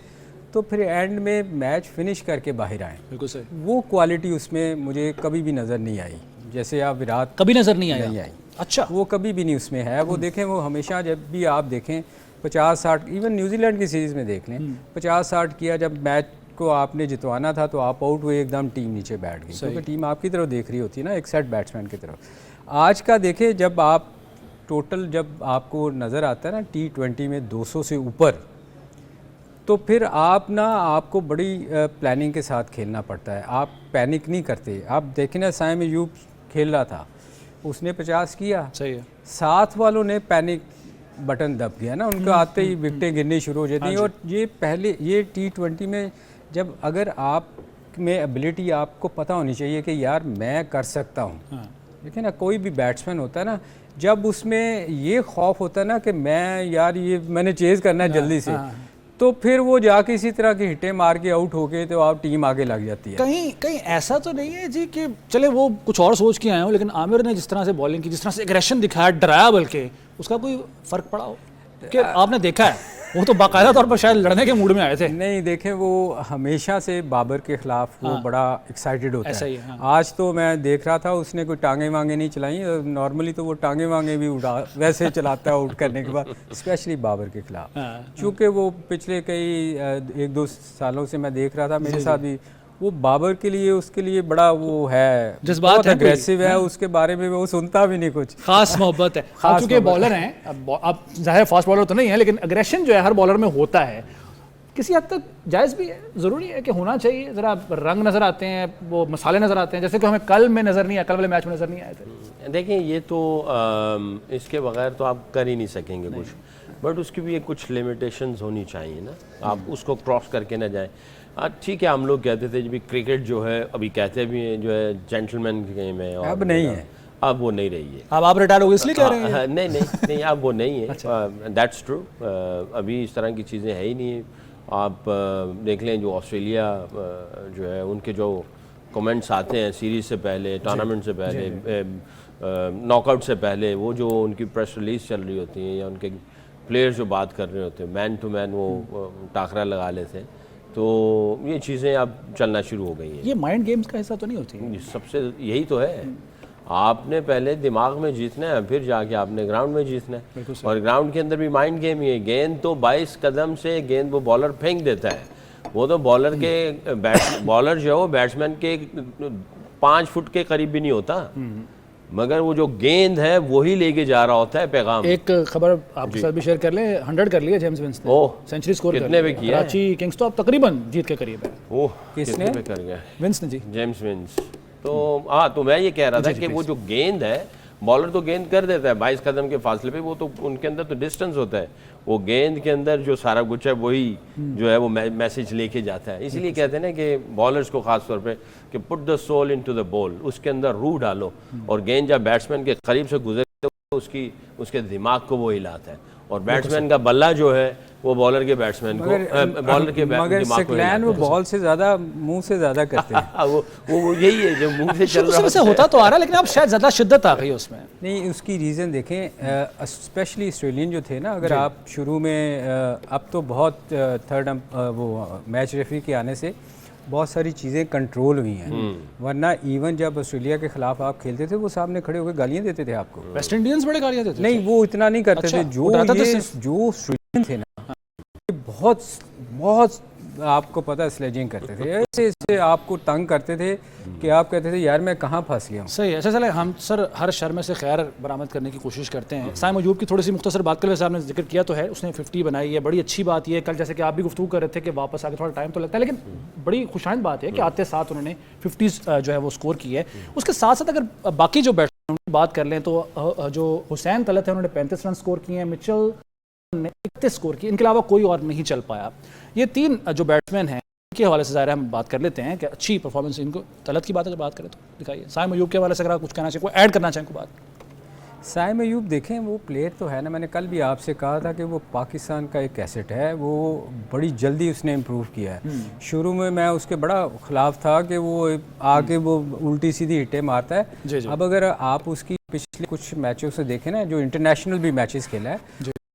तो फिर एंड में मैच फिनिश करके बाहर आएँ। बिल्कुल सही। वो क्वालिटी उसमें मुझे कभी भी नज़र नहीं आई। जैसे आप विराट कभी नज़र नहीं आई। अच्छा, वो कभी भी नहीं उसमें है। वो देखें, वो हमेशा जब भी आप देखें 50-60, इवन न्यूजीलैंड की सीरीज़ में देख लें 50-60 किया, जब मैच को आपने जितवाना था तो आप आउट हुए, एकदम टीम नीचे बैठ गई, क्योंकि टीम आपकी तरफ देख रही होती है ना, एक सेट बैट्समैन की तरफ। आज का देखें, जब आप टोटल जब आपको नज़र आता है ना T20 में 200 से ऊपर, तो फिर आप ना आपको बड़ी प्लानिंग के साथ खेलना पड़ता है। आप पैनिक नहीं करते। आप देखें ना, साइम अयूब खेल रहा था, उसने 50 किया, सही है। साथ वालों ने पैनिक बटन दब गया ना, उनको आते ही विकटें गिरनी शुरू हो जाती हैं। और ये पहले ये T20 में जब अगर आप में एबिलिटी आपको पता होनी चाहिए कि यार मैं कर सकता हूँ। देखिए ना, कोई भी बैट्समैन होता है ना, जब उसमें ये खौफ होता है ना कि मैं यार ये मैंने चेज़ करना है जल्दी से, तो फिर वो जाके इसी तरह की हिटें मार के आउट हो गए तो आप टीम आगे लग जाती है। कहीं ऐसा तो नहीं है जी कि चले वो कुछ और सोच के आए हो, लेकिन आमिर ने जिस तरह से बॉलिंग की, जिस तरह से एग्रेशन दिखाया, डराया, बल्कि उसका कोई फर्क पड़ा हो कि आपने देखा है वो तो बाकायदा तौर पर शायद लड़ने के मूड में आए थे? नहीं, देखें वो हमेशा से बाबर के खिलाफ वो बड़ा एक्साइटेड होता ऐसा है। ही है, आज तो मैं देख रहा था उसने कोई टांगे वांगे नहीं चलाई। नॉर्मली तो वो टांगे वांगे भी उड़ा वैसे चलाता है आउट करने के बाद, स्पेशली बाबर के खिलाफ। चूँकि वो पिछले कई 1-2 सालों से मैं देख रहा था, मेरे साथ भी वो बाबर के लिए, उसके लिए बड़ा वो है, जज्बात है, अग्रेसिव है, उसके बारे में वो सुनता भी नहीं कुछ, खास मोहब्बत है। आप चूंकि बॉलर हैं, अब जाहिर फास्ट बॉलर तो नहीं है, लेकिन अग्रेशन जो है हर बॉलर में होता है, किसी हद तक जायज़ भी है, ज़रूरी है कि होना चाहिए। ज़रा रंग नज़र आते हैं, वो मसाले नज़र आते हैं, जैसे कि हमें कल में नज़र नहीं आया, कल वाले मैच में नज़र नहीं आए थे। देखिए, ये तो इसके बगैर तो आप कर ही नहीं सकेंगे कुछ, बट उसकी भी एक कुछ लिमिटेशंस होनी चाहिए ना, आप उसको क्रॉस करके ना जाएं। ठीक है, हम लोग कहते थे जब क्रिकेट जो है, अभी कहते भी हैं जो है जेंटलमैन की गेम है, अब नहीं है, अब वो नहीं रही है। अब आप रिटायर हो गए इसलिए कह रहे हैं? नहीं, अब वो नहीं है। That's true. अभी इस तरह की चीज़ें है ही नहीं। आप देख लें जो ऑस्ट्रेलिया जो है, उनके जो कमेंट्स आते हैं सीरीज़ से पहले, टूर्नामेंट से पहले, नॉकआउट से पहले, वो जो उनकी प्रेस रिलीज चल रही होती है या उनके प्लेयर्स जो बात कर रहे होते हैं, मैन टू मैन वो टाकरा लगा लेते हैं, तो ये चीज़ें अब चलना शुरू हो गई हैं। ये माइंड गेम्स का हिस्सा तो नहीं होती? सबसे यही तो है, आपने पहले दिमाग में जीतना है, फिर जाके आपने ग्राउंड में जीतना है। और ग्राउंड के अंदर भी माइंड गेम ही है। गेंद तो 22 कदम से गेंद वो बॉलर फेंक देता है, वो तो बॉलर के बॉलर जो है वो बैट्समैन के 5 फुट के करीब भी नहीं होता। मगर वो जो गेंद है वही लेके जा रहा होता है पैगाम। एक खबर आपके साथ भी शेयर कर लें, 100 कर लिया जेम्स विंस ने, ओह, सेंचुरी स्कोर कितने पे किया है? कराची किंग्स तो अब तकरीबन जीत के करीब है। ओह, किसने? कितने पे कर गया विंस ने जी। James Vince. तो हाँ, तो मैं ये कह रहा था कि वो जो गेंद है, बॉलर तो गेंद कर देता है 22 कदम के फासले पे, वो तो उनके अंदर तो डिस्टेंस होता है, वो गेंद के अंदर जो सारा कुछ है वही जो है वो मैसेज लेके जाता है। इसीलिए कहते हैं ना कि बॉलर्स को खास तौर पे कि put the soul into the ball, उसके अंदर रूह डालो, और गेंद जब बैट्समैन के करीब से गुजरते तो उसके दिमाग को वो हिलाता है, और बैट्समैन का बल्ला जो है वो बॉलर के बैट्समैन को बॉलर के मगर दिमाग को सिकलैन वो बॉल से ज्यादा मुंह से ज्यादा करते हैं। वो यही है जो मुंह से चल रहा से होता तो आ रहा, लेकिन अब शायद ज़्यादा शिद्दत आ गई है उसमें। नहीं, उसकी रीज़न देखें, स्पेशली ऑस्ट्रेलियन जो थे ना, अगर आप शुरू में अब तो बहुत थर्ड वो मैच रेफरी के आने से बहुत सारी चीज़ें कंट्रोल हुई हैं, वरना इवन जब ऑस्ट्रेलिया के खिलाफ आप खेलते थे वो सामने खड़े होकर गालियाँ देते थे आपको। वेस्ट इंडियंस बड़े गालियाँ देते थे? नहीं, वो इतना नहीं करते अच्छा, थे। जो ऑस्ट्रेलियन थे ना, बहुत बहुत आपको पता स्लेजिंग करते थे, ऐसे आपको तंग करते थे कि आप कहते थे यार मैं कहाँ फंस गया हूँ। सही है। अच्छा चले, हम सर हर शर में से खैर बरामद करने की कोशिश करते हैं। साइम अयूब की थोड़ी सी मुख्तसर बात कर, वैसे आपने जिक्र किया तो है, उसने 50 बनाई है, बड़ी अच्छी बात ये है। कल जैसे कि आप भी गुफ्तगू कर रहे थे कि वापस आके थोड़ा टाइम तो लगता है, लेकिन बड़ी खुशाइंद बात है कि आते साथ उन्होंने 50 जो है वो स्कोर की है। उसके साथ साथ अगर बाकी जो बैट्समैन की बात कर लें तो जो हुसैन तलत है उन्होंने 35 रन स्कोर किए हैं, मिचेल ने 31 स्कोर की, इनके अलावा कोई और नहीं चल पाया। ये 3 जो बैट्समैन हैं के हवाले से ज़ाहिर हम बात कर लेते हैं कि अच्छी परफॉर्मेंस इनको, तलत की बात अगर बात करें तो दिखाइए। साइम अयूब के हवाले से अगर आप कुछ कहना चाहिए, कोई ऐड करना चाहें कोई बात। साइम अयूब देखें, वो प्लेयर तो है ना, मैंने कल भी आपसे कहा था कि वो पाकिस्तान का एक एसेट है, वो बड़ी जल्दी उसने इम्प्रूव किया है। शुरू में मैं उसके बड़ा ख़िलाफ़ था कि वो आके वो उल्टी सीधी हिटें मारता है। जी जी। अब अगर आप उसकी पिछले कुछ मैचों से देखें ना, जो इंटरनेशनल भी मैचेस खेला है,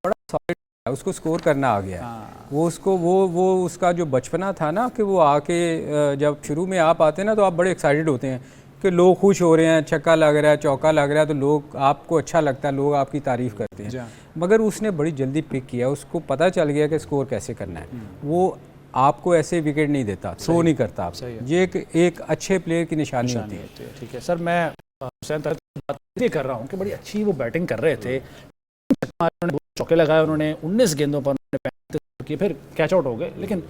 बड़ा सॉलिड, उसको स्कोर करना आ गया। वो उसको वो उसका जो बचपना था ना, कि वो आके जब शुरू में आप आते हैं ना तो आप बड़े एक्साइटेड होते हैं कि लोग खुश हो रहे हैं, छक्का लग रहा है, चौका लग रहा है, तो लोग आपको अच्छा लगता है, लोग आपकी तारीफ़ करते हैं। मगर उसने बड़ी जल्दी पिक किया, उसको पता चल गया कि स्कोर कैसे करना है। वो आपको ऐसे विकेट नहीं देता, थ्रो नहीं करता आप। ये एक अच्छे प्लेयर की निशानी होती है। ठीक है सर, मैं हुसैन तलत की बात ये कर रहा हूँ कि बड़ी अच्छी वो बैटिंग कर रहे थे, चौके लगाए उन्होंने, 19 गेंदों पर उन्होंने 35 किए, फिर कैच आउट हो गए। लेकिन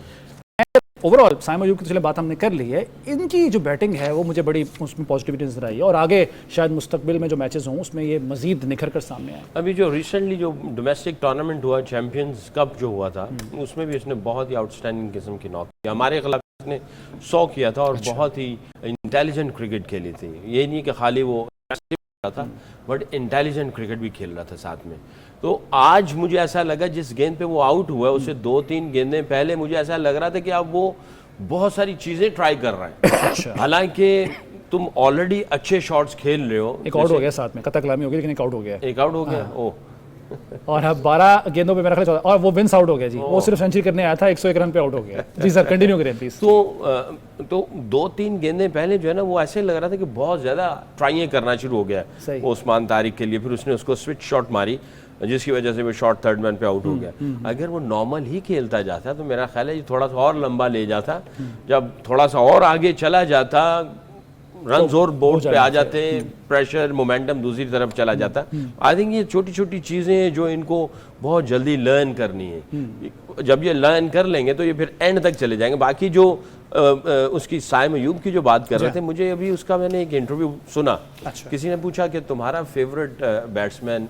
ओवरऑल साइम अयूब की पिछले बात हमने कर ली है, इनकी जो बैटिंग है वो मुझे बड़ी उसमें पॉजिटिविटी नजर आई है, और आगे शायद मुस्तकबिल में जो मैचेस हों उसमें ये मजीद निखर कर सामने आए। अभी जो रिसेंटली जो डोमेस्टिक टूर्नामेंट हुआ, चैंपियंस कप जो हुआ था, उसमें भी इसने बहुत ही आउटस्टैंडिंग किस्म की नॉक की। हमारे खिलाफ इसने 100 किया था, और बहुत ही इंटेलिजेंट क्रिकेट खेली थी। ये नहीं कि खाली वो था, बट इंटेलिजेंट क्रिकेट भी खेल रहा था साथ में। तो आज मुझे ऐसा लगा जिस गेंद पे वो आउट हुआ, उससे 2-3 गेंदें पहले मुझे ऐसा लग रहा था कि अब वो बहुत सारी चीज़ें ट्राई कर रहा है। हालांकि तुम ऑलरेडी अच्छे शॉट्स खेल रहे हो। एक आउट हो गया साथ में, कतक लामी हो गई, लेकिन एक आउट हो गया। एक आउट हो गया, ओह। और अब 12 गेंदों पे मेरा ख्याल, और वो विंस आउट हो गया जी, वो सिर्फ सेंचुरी करने आया था, 101 रन पे आउट हो गया। जी सर, कंटिन्यू करें प्लीज। तो 2-3 गेंदें पहले जो है ना, वो ऐसे लग रहा था कि बहुत ज़्यादा ट्राइयाँ करना शुरू हो गया ओस्मान तारिक के लिए। फिर उसने उसको स्विच शॉट मारी, जिसकी वजह से वो शॉट थर्ड मैन पे आउट हो गया। अगर वो नॉर्मल ही खेलता जाता तो मेरा ख्याल है ये थोड़ा सा और लंबा ले जाता, जब थोड़ा सा और आगे चला जाता, रन और बोर्ड पे आ जाते, प्रेशर मोमेंटम दूसरी तरफ चला जाता। आई थिंक ये छोटी छोटी चीज़ें हैं जो इनको बहुत जल्दी लर्न करनी है। जब ये लर्न कर लेंगे तो ये फिर एंड तक चले जाएंगे। बाकी जो उसकी साइम अयूब की जो बात कर रहे थे, मुझे अभी उसका मैंने एक इंटरव्यू सुना। अच्छा। किसी ने पूछा कि तुम्हारा फेवरेट बैट्समैन,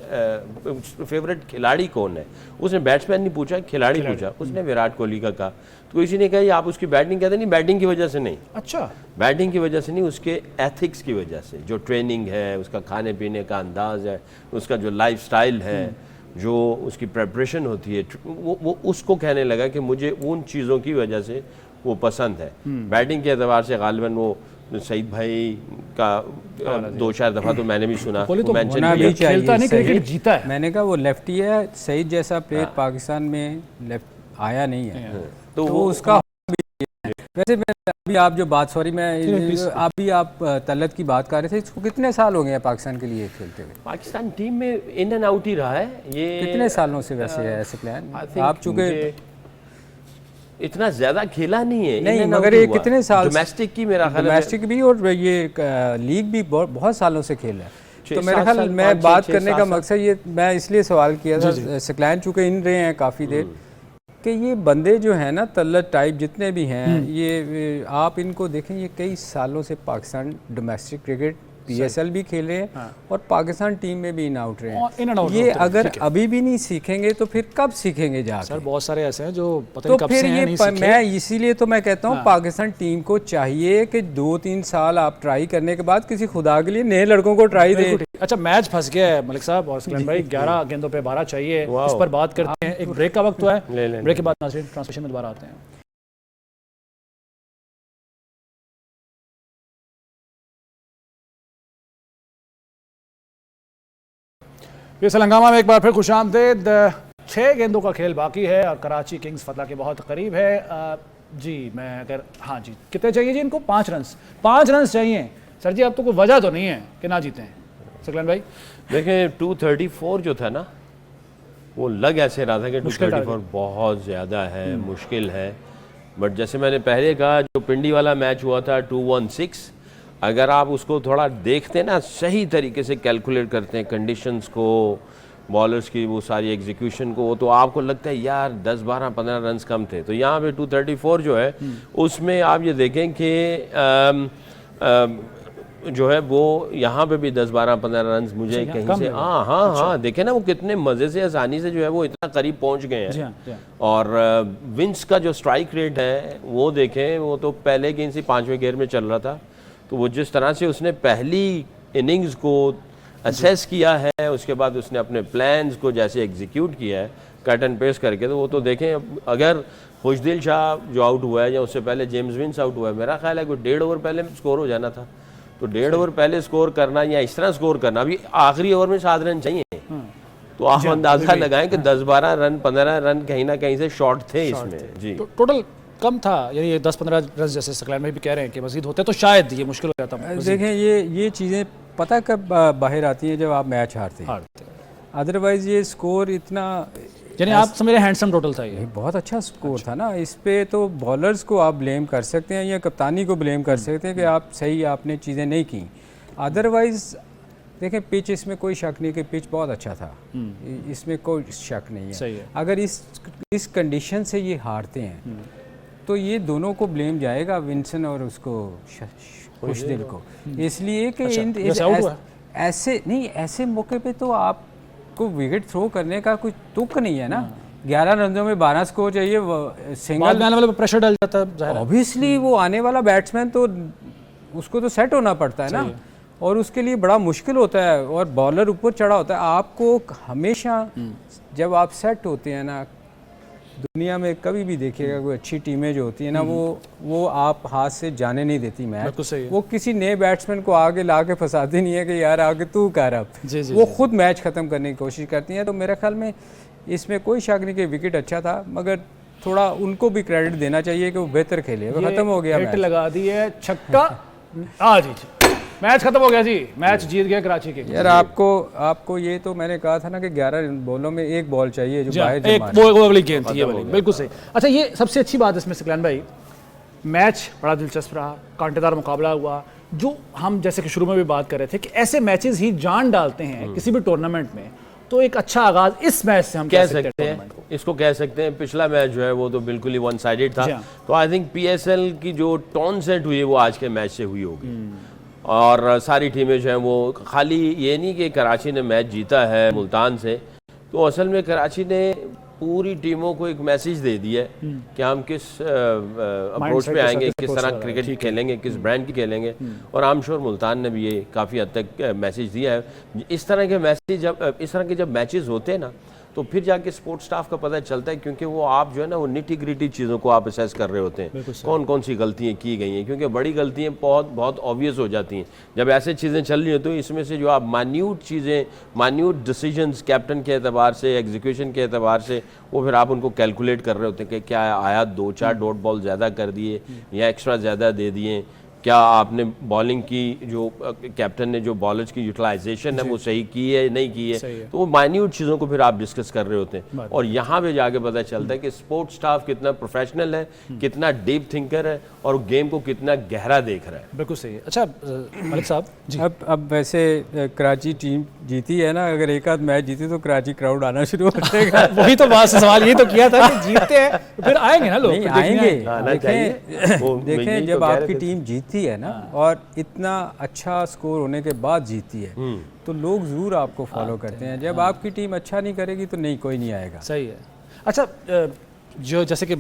फेवरेट खिलाड़ी कौन है? उसने बैट्समैन नहीं पूछा, खिलाड़ी पूछा। उसने विराट कोहली का कहा। तो किसी ने कहा आप उसकी बैटिंग कहते नहीं, बैटिंग की वजह से नहीं। अच्छा, बैटिंग की वजह से नहीं, उसके एथिक्स की वजह से, जो ट्रेनिंग है, उसका खाने पीने का अंदाज है, उसका जो लाइफ स्टाइल है, जो उसकी प्रेपरेशन होती है, वो उसको कहने लगा कि मुझे उन चीज़ों की वजह से वो पसंद है। बैटिंग के एतबार से गालिबन वो सईद भाई का 2-4 दफ़ा तो मैंने भी सुना, तो खेलता नहीं, क्रिकेट जीता है। मैंने कहा वो लेफ्टी है, सईद जैसा प्लेयर पाकिस्तान में लेफ्ट आया नहीं है, तो वो उसका वैसे। अभी आप जो बात, सॉरी मैं अभी आप तलत की बात कर रहे थे, इसको कितने साल हो गए हैं पाकिस्तान के लिए खेलते हुए? पाकिस्तान टीम में इन एंड आउट ही रहा है ये। कितने सालों से वैसे है ऐसे प्लान? आप चूंकि इतना ज्यादा खेला नहीं है, नहीं, मगर ये कितने साल डोमेस्टिक की, मेरा ख्याल डोमेस्टिक भी और ये लीग भी बहुत सालों से खेला है। तो मेरे ख्याल मैं बात करने का मकसद ये, मैं इसलिए सवाल किया था, सकलैन चूँकि इन रहे हैं काफ़ी देर, कि ये बंदे जो हैं ना तल्लत टाइप जितने भी हैं, ये आप इनको देखें, ये कई सालों से पाकिस्तान डोमेस्टिक क्रिकेट PSL भी खेले हैं, हाँ। और पाकिस्तान टीम में भी इन आउट रहे हैं। ये अगर अभी भी नहीं सीखेंगे तो फिर कब सीखेंगे जाकर? सर बहुत सारे ऐसे हैं जो पता नहीं कब से हैं, नहीं सीखे। मैं इसीलिए तो मैं कहता हूँ, हाँ। पाकिस्तान टीम को चाहिए कि 2-3 साल आप ट्राई करने के बाद किसी खुदा के लिए नए लड़कों को ट्राई दे। अच्छा, मैच फंस गया है मलिक साहब और सकलैन भाई, 11 गेंदों पे 12 चाहिए, इस पर बात करते हैं। एक ब्रेक का वक्त हुआ है, ब्रेक के बाद नाज़रीन ट्रांसमिशन में दोबारा आते हैं। PSL हंगामा में एक बार फिर खुशामदीद। 6 गेंदों का खेल बाकी है और कराची किंग्स फतह के बहुत करीब है। जी मैं अगर, हाँ जी, कितने चाहिए जी इनको? 5 रन। 5 रन चाहिए सर जी। अब तो कोई वजह तो नहीं है कि ना जीते हैं सकलैन भाई? देखिए 234 जो था ना, वो लग ऐसे रहा था कि 234 बहुत ज़्यादा है, मुश्किल है। बट जैसे मैंने पहले कहा, जो पिंडी वाला मैच हुआ था 216, अगर आप उसको थोड़ा देखते ना, सही तरीके से कैलकुलेट करते हैं कंडीशंस को, बॉलर्स की वो सारी एग्जीक्यूशन को, तो आपको लगता है यार 10, 12, 15 रन कम थे। तो यहाँ पे 234 जो है, उसमें आप ये देखें कि जो है वो यहाँ पे भी 10, 12, 15 रन मुझे कहीं से, हाँ देखें ना, वो कितने मज़े से आसानी से जो है वो इतना करीब पहुँच गए हैं। और विंस का जो स्ट्राइक रेट है वो देखें, वो तो पहले गेंद से 5वें गेयर में चल रहा था। तो वो जिस तरह से उसने पहली इनिंग्स को असेस किया है, उसके बाद उसने अपने प्लान्स को जैसे एग्जीक्यूट किया है कट एंड पेस्ट करके, तो वो तो देखें, अगर खुशदिल शाह जो आउट हुआ है या उससे पहले जेम्स विंस आउट हुआ है, मेरा ख्याल है कि 1.5 ओवर पहले स्कोर हो जाना था। तो 1.5 ओवर पहले स्कोर करना या इस तरह स्कोर करना, अभी आखिरी ओवर में 7 रन चाहिए, तो आप अंदाजा लगाएं कि 10, 12 रन, 15 रन कहीं ना कहीं से शॉर्ट थे इसमें। जी टोटल कम था, यानी ये 10-15 रन जैसे सकलैन में भी कह रहे हैं कि मजीद होते तो शायद ये मुश्किल हो जाता। देखें ये चीज़ें पता कब बाहर आती हैं, जब आप मैच हारते हैं। अदरवाइज़ ये स्कोर इतना, यानी आप समझ रहे हैंडसम टोटल था ये, बहुत अच्छा स्कोर था ना। इस पे तो बॉलर्स को आप ब्लेम कर सकते हैं या कप्तानी को ब्लेम कर सकते हैं कि आप सही आपने चीज़ें नहीं की। अदरवाइज़ देखें, पिच, इसमें कोई शक नहीं कि पिच बहुत अच्छा था, इसमें कोई शक नहीं है। सही है। अगर इस कंडीशन से ये हारते हैं तो ये दोनों को ब्लेम जाएगा, विंसन और उसको खुशदिल को, इसलिए कि ऐसे नहीं, ऐसे मौके पे तो आपको विकेट थ्रो करने का कोई तुक नहीं है ना। 11 रनों में 12 स्कोर चाहिए, सिंगल आने वाले प्रेशर डल जाता है ऑब्वियसली। वो आने वाला बैट्समैन तो उसको तो सेट होना पड़ता है ना, और उसके लिए बड़ा मुश्किल होता है, और बॉलर ऊपर चढ़ा होता है। आपको हमेशा जब आप सेट होते हैं ना, दुनिया में कभी भी देखिएगा कोई अच्छी टीमें जो होती है ना, वो आप हाथ से जाने नहीं देती मैच। वो किसी नए बैट्समैन को आगे ला के फंसाती नहीं है कि यार आगे तू कर अब, वो खुद मैच ख़त्म करने की कोशिश करती हैं। तो मेरे ख्याल में इसमें कोई शक नहीं कि विकेट अच्छा था, मगर थोड़ा उनको भी क्रेडिट देना चाहिए कि वो बेहतर खेले। वो ख़त्म हो गया, मैच लगा दी है, छक्का, आज मैच खत्म हो गया जी, मैच जीत गया कराची के। यार आपको ये तो मैंने कहा था ना कि 11 बॉलों में 1 बॉल चाहिए जो बाहर एक वो वाली गेंद थी, ये वाली बिल्कुल सही। अच्छा, ये सबसे अच्छी बात इसमें सकलैन भाई, मैच बड़ा दिलचस्प रहा, कांटेदार मुकाबला हुआ। जो हम जैसे कि शुरू में भी बात कर रहे थे कि ऐसे मैचेस ही जान डालते हैं किसी भी टूर्नामेंट में, तो एक अच्छा आगाज इस मैच से हम कह सकते हैं, इसको कह सकते हैं। पिछला मैच जो है वो तो बिल्कुल ही 1 साइडेड था, तो आई थिंक PSL की जो टोन सेट हुई है वो आज के मैच से हुई होगी। और सारी टीमें जो हैं वो, खाली ये नहीं कि कराची ने मैच जीता है मुल्तान से, तो असल में कराची ने पूरी टीमों को एक मैसेज दे दिया है कि हम किस अप्रोच पे आएंगे, किस तरह क्रिकेट खेलेंगे, किस ब्रांड की खेलेंगे। और आई एम श्योर मुल्तान ने भी ये काफ़ी हद तक मैसेज दिया है। इस तरह के मैचेस होते हैं ना, तो फिर जाके स्पोर्ट्स स्टाफ का पता चलता है, क्योंकि वो आप जो है ना वो निटी ग्रिटी चीज़ों को आप असेस कर रहे होते हैं, कौन कौन सी गलतियाँ की गई हैं, क्योंकि बड़ी गलतियाँ बहुत ऑब्वियस हो जाती हैं जब ऐसे चीज़ें चल रही हो। तो इसमें से जो आप मान्यूट चीज़ें, मान्यूट डिसीजंस कैप्टन के एतबार से, एग्जीक्यूशन के एतबार से, वो फिर आप उनको कैलकुलेट कर रहे होते हैं कि क्या आया 2-4 डॉट बॉल ज़्यादा कर दिए या एक्स्ट्रा ज़्यादा दे दिए, क्या आपने बॉलिंग की जो कैप्टन ने जो बॉलर्स की यूटिलाइजेशन है वो सही की है नहीं की है, तो वो माइन्यूट चीज़ों को फिर आप डिस्कस कर रहे होते हैं। और यहाँ पे जाके पता चलता है कि स्पोर्ट्स स्टाफ कितना प्रोफेशनल है, कितना डीप थिंकर है और गेम को कितना गहरा देख रहा है। बिल्कुल सही है। अच्छा मलिक साहब जी, अब वैसे कराची टीम जीती है ना, अगर एक आध मैच जीती तो कराची क्राउड आना शुरू हो जाएगा। वही तो बात सवाल ये तो किया था कि जीतते हैं तो फिर आएंगे ना लोग, नहीं फिर देखने आएंगे। आना चाहिए। देखें जब आपकी टीम जीतती है ना और इतना अच्छा स्कोर होने के बाद जीतती है तो लोग ज़रूर आपको फॉलो करते हैं। जब आपकी टीम अच्छा नहीं करेगी तो नहीं, कोई नहीं आएगा। सही है। अच्छा जो जैसे कि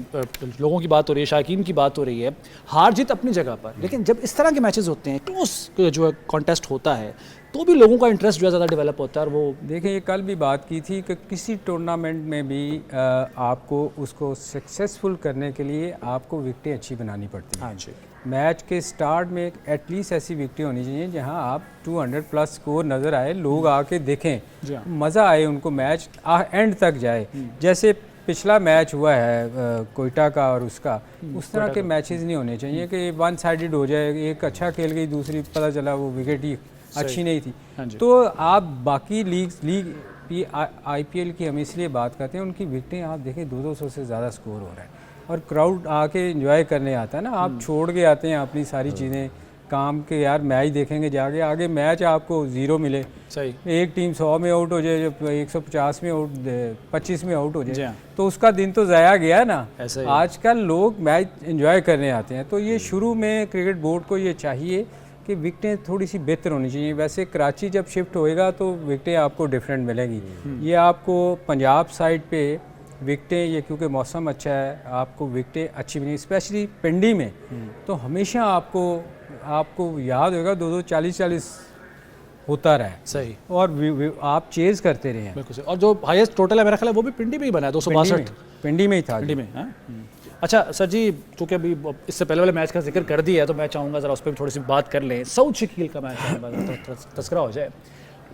लोगों की बात हो रही है, शायकीन की बात हो रही है, हार जीत अपनी जगह पर, लेकिन जब इस तरह के मैचेस होते हैं, क्लोज जो है कॉन्टेस्ट होता है, तो भी लोगों का इंटरेस्ट जो है ज़्यादा डेवलप होता है। और वो देखिए ये कल भी बात की थी कि किसी टूर्नामेंट में भी आपको उसको सक्सेसफुल करने के लिए आपको विकेटें अच्छी बनानी पड़ती हैं। हाँ जी, मैच के स्टार्ट में एटलीस्ट ऐसी विकेटें होनी चाहिए जहां आप 200 प्लस स्कोर नज़र आए, लोग आके देखें, जी हाँ। मज़ा आए उनको, मैच एंड तक जाए। जैसे पिछला मैच हुआ है कोयटा का और उसका, उस तरह के मैचेस नहीं होने चाहिए कि वन साइडेड हो जाए, एक अच्छा खेल गई दूसरी पता चला वो विकेट ही अच्छी नहीं थी। हाँ जी। तो आप बाकी लीग IPL की हम इसलिए बात करते हैं, उनकी विकेटें आप देखें 200 से ज़्यादा स्कोर हो रहा है और क्राउड आके एंजॉय करने आता है ना। आप छोड़ के आते हैं अपनी सारी चीज़ें काम के, यार मैच देखेंगे जाके, आगे मैच आपको ज़ीरो मिले, सही, एक टीम 100 में आउट हो जाए, जब 150 में आउट 25 में आउट हो जी जाए हाँ। तो उसका दिन तो ज़ाया गया ना। ऐसा ही। आजकल लोग मैच एंजॉय करने आते हैं, तो ये शुरू में क्रिकेट बोर्ड को ये चाहिए कि विकेटें थोड़ी सी बेहतर होनी चाहिए। वैसे कराची जब शिफ्ट होएगा तो विकेटें आपको डिफरेंट मिलेंगी। ये आपको पंजाब साइड पे विकेटें, ये क्योंकि मौसम अच्छा है, आपको विकेटें अच्छी मिलेंगी, स्पेशली पिंडी में। तो हमेशा आपको याद होगा 2-2 40-40 होता रहा है। सही, और आप चेज़ करते रहे हैं। बिल्कुल सही। और जो हाईएस्ट टोटल है मेरा ख्याल है वो भी पिंडी में ही बना है, 262 पिंडी में ही था। पिंडी में। हाँ? अच्छा सर जी, क्योंकि अभी इससे पहले वाले मैच का जिक्र कर दिया है तो मैं चाहूँगा ज़रा उस पर भी थोड़ी सी बात कर लें। साउथ शकील का मैच तस्करा हो जाए।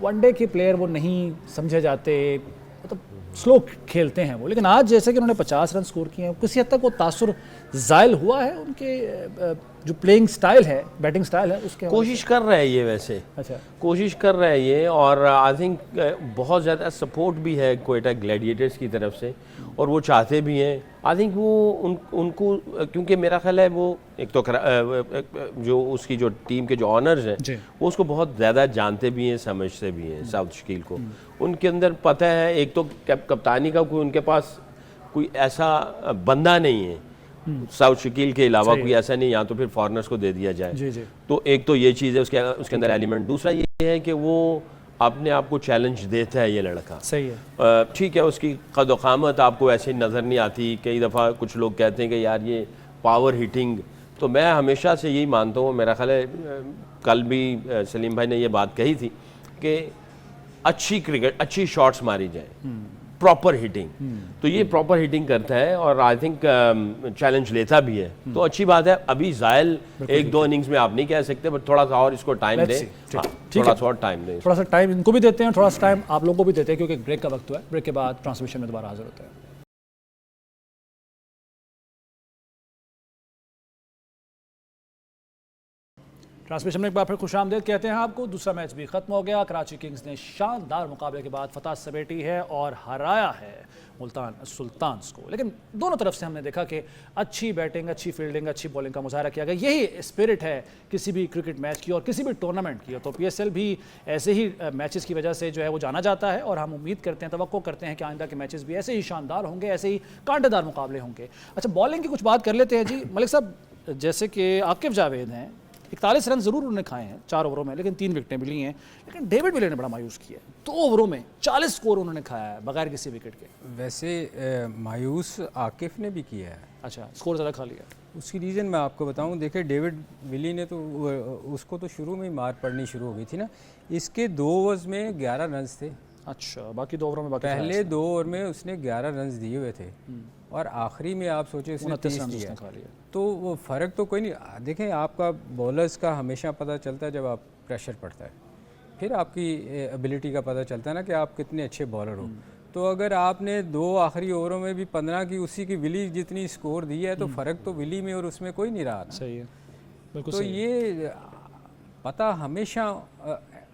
वनडे के प्लेयर वो नहीं समझे जाते, मतलब स्लो खेलते हैं वो, लेकिन आज जैसे कि उन्होंने 50 रन स्कोर किए हैं, किसी हद तक वो तासुर ज़ायल हुआ है उनके जो प्लेइंग स्टाइल है, बैटिंग स्टाइल है उसके। कोशिश कर रहा है ये, वैसे अच्छा, कोशिश कर रहा है ये, और आई थिंक बहुत ज़्यादा सपोर्ट भी है कोयटा ग्लैडिएटर्स की तरफ से, और वो चाहते भी हैं। आई थिंक वो उनको, क्योंकि मेरा ख्याल है वो एक तो जो उसकी जो टीम के जो ऑनर्स हैं वो उसको बहुत ज़्यादा जानते भी हैं, समझते भी हैं साउथ शकील को। उनके अंदर पता है, एक तो कप्तानी का कोई उनके पास कोई ऐसा बंदा नहीं है साउथ शकील के अलावा, कोई ऐसा नहीं, या तो फिर फॉरेनर्स को दे दिया जाए। जी जी। तो एक तो ये चीज़ है उसके अंदर एलिमेंट। दूसरा ये है कि वो अपने आप को चैलेंज देता है ये लड़का। सही है। ठीक है, उसकी कद-ओ-क़ामत आपको ऐसे नज़र नहीं आती। कई दफ़ा कुछ लोग कहते हैं कि यार ये पावर हिटिंग, तो मैं हमेशा से यही मानता हूँ, मेरा ख्याल है कल भी सलीम भाई ने ये बात कही थी कि अच्छी क्रिकेट, अच्छी शॉट्स मारी जाए, प्रॉपर हिटिंग। तो ये प्रॉपर हिटिंग करता है और आई थिंक चैलेंज लेता भी है, तो अच्छी बात है। अभी ज़ायल 1-2 इनिंग्स में आप नहीं कह सकते, बट थोड़ा सा और इसको टाइम दें, थोड़ा सा और टाइम दें। थोड़ा सा टाइम इनको भी देते हैं, थोड़ा सा टाइम आप लोगों को भी देते हैं, क्योंकि ब्रेक का वक्त हुआ है। ब्रेक के बाद ट्रांसमिशन में दोबारा हाजिर होता है। ट्रांसमिशन में एक बार फिर खुशामदीद कहते हैं आपको। दूसरा मैच भी खत्म हो गया। कराची किंग्स ने शानदार मुकाबले के बाद फतह समेटी है और हराया है मुल्तान सुल्तान्स को। लेकिन दोनों तरफ से हमने देखा कि अच्छी बैटिंग, अच्छी फील्डिंग, अच्छी बॉलिंग का मुजाहरा किया गया। यही स्पिरिट है किसी भी क्रिकेट मैच की और किसी भी टूर्नामेंट की। तो PSL भी ऐसे ही मैचेस की वजह से जो है वो जाना जाता है, और हम उम्मीद करते हैं, तवक्को करते हैं कि आइंदा के मैचेस भी ऐसे ही शानदार होंगे, ऐसे ही कांटेदार मुकाबले होंगे। अच्छा, बॉलिंग की कुछ बात कर लेते हैं जी मलिक साहब। जैसे कि आकिब जावेद हैं, 41 रन ज़रूर उन्होंने खाए हैं 4 ओवरों में, लेकिन 3 विकेटें मिली हैं। लेकिन डेविड विले ने बड़ा मायूस किया है, 2 ओवरों में 40 स्कोर उन्होंने खाया है बगैर किसी विकेट के। वैसे मायूस आकिफ ने भी किया है। अच्छा, स्कोर ज़्यादा खा लिया। उसकी रीज़न मैं आपको बताऊं। देखिए डेविड विली ने तो उसको तो शुरू में ही मार पड़नी शुरू हो गई थी ना। इसके 2 ओवर्स में 11 रन थे। अच्छा, बाकी 2 ओवरों में बाकी पहले 2 ओवर में उसने 11 रन दिए हुए थे और आखिरी में आप सोचे उसने 30 दिया। तो वो फ़र्क तो कोई नहीं। देखें, आपका बॉलर्स का हमेशा पता चलता है जब आप प्रेशर पड़ता है, फिर आपकी एबिलिटी का पता चलता है ना कि आप कितने अच्छे बॉलर हो। तो अगर आपने 2 आखिरी ओवरों में भी 15 की उसी की विली जितनी स्कोर दी है, तो फ़र्क तो विली में और उसमें कोई नहीं रहा। सही है। बिल्कुल तो सही है। ये पता हमेशा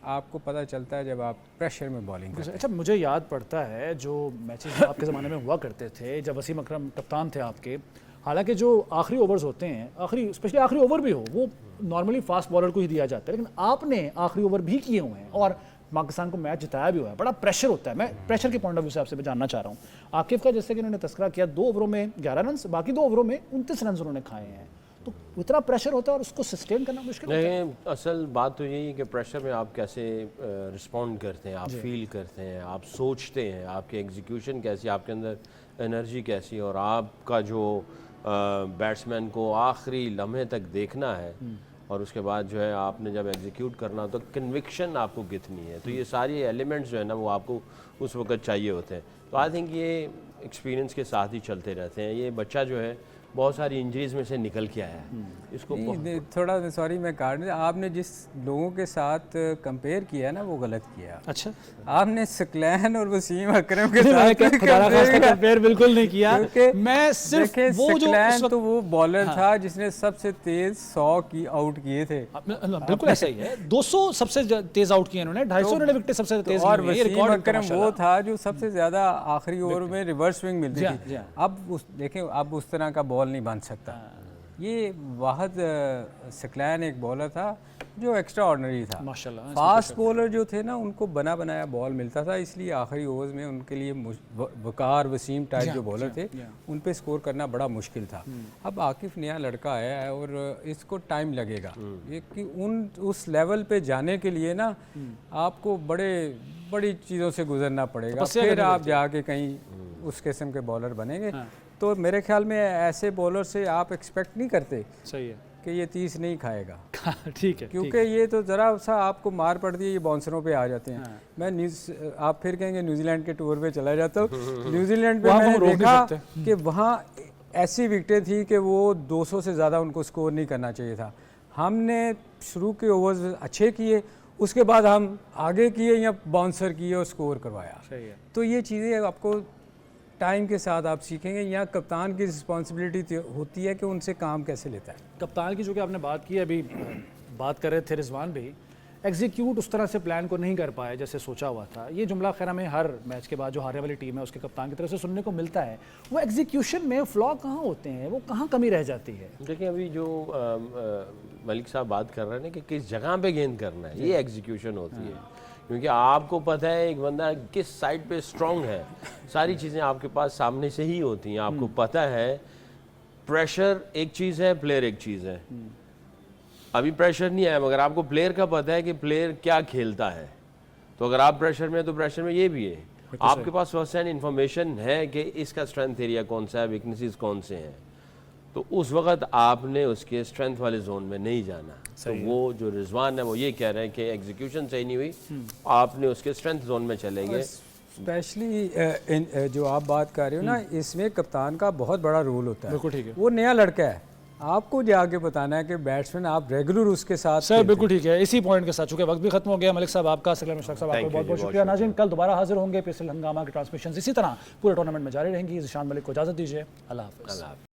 आपको पता चलता है जब आप प्रेशर में बॉलिंग करते हैं। अच्छा, मुझे याद पड़ता है जो मैचेस आपके ज़माने में हुआ करते थे जब वसीम अकरम कप्तान थे आपके, हालांकि जो आखिरी ओवर्स होते हैं, आखिरी स्पेशली आखिरी ओवर भी हो, वो नॉर्मली फास्ट बॉलर को ही दिया जाता है, लेकिन आपने आखिरी ओवर भी किए हुए हैं और पाकिस्तान को मैच जिताया भी हुआ है। बड़ा प्रेशर होता है। मैं प्रेशर के पॉइंट ऑफ व्यू से आपसे मैं जानना चाह रहा हूँ आकिफ का, जैसे कि उन्होंने तस्करा किया 2 ओवरों में 11 रन, बाकी 2 ओवरों में 29 रन उन्होंने खाए हैं, तो इतना प्रेशर होता है और उसको सस्टेन करना मुश्किल होता है। नहीं, असल बात तो यही है कि प्रेशर में आप कैसे रिस्पॉन्ड करते हैं, आप फील करते हैं, आप सोचते हैं, आपकी एग्जीक्यूशन कैसी, आपके अंदर एनर्जी कैसी, और आपका जो बैट्समैन को आखिरी लम्हे तक देखना है और उसके बाद जो है आपने जब एग्जीक्यूट करना तो कन्विक्शन आपको कितनी है, तो ये सारी एलिमेंट्स जो है ना वो आपको उस वक्त चाहिए होते हैं। तो आई थिंक ये एक्सपीरियंस के साथ ही चलते रहते हैं। ये बच्चा जो है बहुत सारी इंजरीज में से निकल के आया है, इसको थोड़ा सॉरी मैं काट, आपने जिस लोगों के साथ कंपेयर किया है ना वो गलत किया। अच्छा, आपने सकलैन और वसीम अकरम के मैंने साथ कंपेयर बिल्कुल नहीं किया। मैं सिर्फ वो जो सकलैन तो वो बॉलर था जिसने सबसे तेज 100 की आउट किए थे। बिल्कुल ऐसा ही है, 200 सबसे तेज आउट किए इन्होंने, 250 उन्होंने विकेट सबसे तेज, और वसीम अकरम वो था जो सबसे ज्यादा आखिरी ओवर में रिवर्स स्विंग मिलती थी। अब देखें, अब उस तरह का बॉल नहीं बन सकता। ये वाहिद सकलैन एक बॉलर था जो एक्स्ट्रा ऑर्डिनरी था माशाल्लाह। फास्ट बॉलर जो थे ना उनको बना बनाया बॉल मिलता था, इसलिए आखिरी ओवर्स में उनके लिए वकार वसीम टाइप जो बॉलर थे उन पे स्कोर करना बड़ा मुश्किल था। अब आकिफ नया लड़का आया है और इसको टाइम लगेगा ये कि उस लेवल पे जाने के लिए ना आपको बड़ी चीज़ों से गुजरना पड़ेगा, फिर आप जाके कहीं उस किस्म के बॉलर बनेंगे। तो मेरे ख्याल में ऐसे बॉलर से आप एक्सपेक्ट नहीं करते सही है कि ये 30 नहीं खाएगा। ठीक है, क्योंकि ये तो ज़रा सा आपको मार पड़ती है, ये बाउंसरों पे आ जाते हैं। मैं आप फिर कहेंगे न्यूजीलैंड के टूर पे चला जाता हूँ। न्यूजीलैंड पे मैंने देखा कि वहाँ ऐसी विकेटें थी कि वो 200 से ज़्यादा उनको स्कोर नहीं करना चाहिए था। हमने शुरू के ओवर्स अच्छे किए, उसके बाद हम आगे किए या बाउंसर किए और स्कोर करवाया। सही है। तो ये चीज़ें आपको टाइम के साथ आप सीखेंगे। यहाँ कप्तान की रिस्पॉन्सिबिलिटी होती है कि उनसे काम कैसे लेता है। कप्तान की जो कि आपने बात की, अभी बात कर रहे थे रिजवान भी, एग्जीक्यूट उस तरह से प्लान को नहीं कर पाए जैसे सोचा हुआ था। ये जुमला खैर हमें हर मैच के बाद जो हारने वाली टीम है उसके कप्तान की तरफ से सुनने को मिलता है। वो एग्जीक्यूशन में फ्लॉ कहाँ होते हैं, वो कहाँ कमी रह जाती है? देखिए, अभी जो मलिक साहब बात कर रहे हैं ना कि किस जगह पे गेंद करना है, ये एग्जीक्यूशन होती है। क्योंकि आपको पता है एक बंदा किस साइड पे स्ट्रांग है, सारी चीज़ें आपके पास सामने से ही होती हैं। आपको पता है प्रेशर एक चीज़ है, प्लेयर एक चीज़ है। अभी प्रेशर नहीं आया मगर आपको प्लेयर का पता है कि प्लेयर क्या खेलता है। तो अगर आप प्रेशर में, तो प्रेशर में ये भी है, आपके पास फर्स्ट हैंड इन्फॉर्मेशन है कि इसका स्ट्रेंथ एरिया कौन सा है, वीकनेसेस कौन से हैं। तो उस वक्त आपने उसके स्ट्रेंथ वाले जोन में नहीं जाना। तो वो जो रिजवान है वो ये कह रहे हैं कि एग्जीक्यूशन सही नहीं हुई, आपने उसके स्ट्रेंथ जोन में चले गए। स्पेशली जो आप बात कर रहे हो ना, इसमें कप्तान का बहुत बड़ा रोल होता है। बिल्कुल ठीक है। वो नया लड़का है, आपको जाके बताना है कि बैट्समैन आप रेगुलर उसके साथ सर बिल्कुल ठीक है। इसी पॉइंट के साथ, चूंकि वक्त भी खत्म हो गया, मलिक साहब आपका, सकलैन मुश्ताक साहब आपका बहुत बहुत शुक्रिया। नाज़रीन, कल दोबारा हाजिर होंगे। PSL हंगामा की ट्रांसमिशन इसी तरह पूरे टूर्नामेंट में जारी रहेंगी। ज़िशान मलिक को इजाज़त दीजिए। अल्लाह हाफ़िज़।